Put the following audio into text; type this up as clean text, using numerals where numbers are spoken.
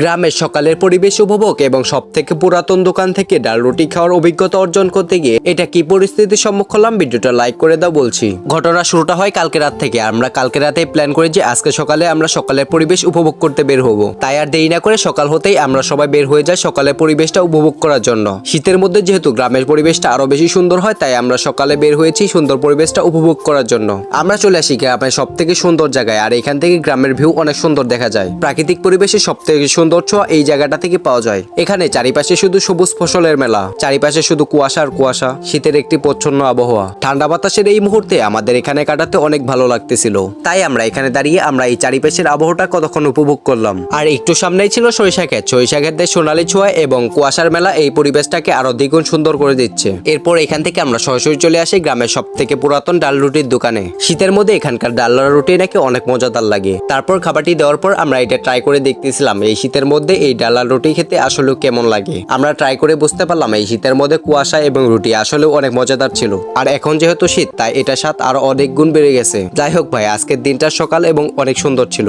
গ্রামের সকালের পরিবেশ উপভোগ এবং সবথেকে পুরাতন দোকান থেকে ডাল রুটি খাওয়ার অভিজ্ঞতা অর্জন করতে গিয়ে এটা কি পরিস্থিতির সম্মুখীন হলাম, ভিডিওটা লাইক করে দাও বলছি। ঘটনা শুরুটা হয় কালকে রাত থেকে। আমরা কালকে রাতে প্ল্যান করি যে আজকে সকালে আমরা সকালের পরিবেশ উপভোগ করতে বের হব। তাই আর দেরি না করে সকাল হতেই আমরা সবাই বের হয়ে যাই সকালের পরিবেশটা উপভোগ করার জন্য। শীতের মধ্যে যেহেতু গ্রামের পরিবেশটা আরো বেশি সুন্দর হয়, তাই আমরা সকালে বের হয়েছি সুন্দর পরিবেশটা উপভোগ করার জন্য। আমরা চলে আসি গ্রামের সব থেকে সুন্দর জায়গায়, আর এখান থেকে গ্রামের ভিউ অনেক সুন্দর দেখা যায়। প্রাকৃতিক পরিবেশের সব থেকে সুন্দর ছোঁয়া এই জায়গাটা থেকে পাওয়া যায়। এখানে চারিপাশে শুধু সবুজ ফসলের মেলা, চারিপাশে শুধু কুয়াশা আর কুয়াশা, শীতের একটি প্রচ্ছন্ন আবহাওয়া। ঠান্ডা বাতাসের এই মুহূর্তে আমাদের এখানে কাটাতে অনেক ভালো লাগতেছিল। তাই আমরা এখানে দাঁড়িয়ে আমরা এই চারিপাশের আবহাওয়াটা কতক্ষণ উপভোগ করলাম। আর একটু সামনেই ছিল সরিষা ক্ষেত। সরিষা ক্ষেতের সোনালী ছোঁয়া এবং কুয়াশার মেলা এই পরিবেশটাকে আরো দ্বিগুণ সুন্দর করে দিচ্ছে। এরপর এখান থেকে আমরা সরাসরি চলে আসি গ্রামের সব থেকে পুরাতন ডাল রুটির দোকানে। শীতের মধ্যে এখানকার ডাল রুটি নাকি অনেক মজাদার লাগে। তারপর খাবারটি দেওয়ার পর আমরা এটা ট্রাই করে দেখতেছিলাম এই শীতের মধ্যে এই ডাল রুটি খেতে আসলে কেমন লাগে। আমরা ট্রাই করে বুঝতে পারলাম এই শীতের মধ্যে কুয়াশা এবং রুটি আসলে অনেক মজাদার ছিল। আর এখন যেহেতু শীত, তাই এটা স্বাদ আরো অনেক গুণ বেড়ে গেছে। যাই হোক ভাই, আজকের দিনটা সকাল এবং অনেক সুন্দর ছিল।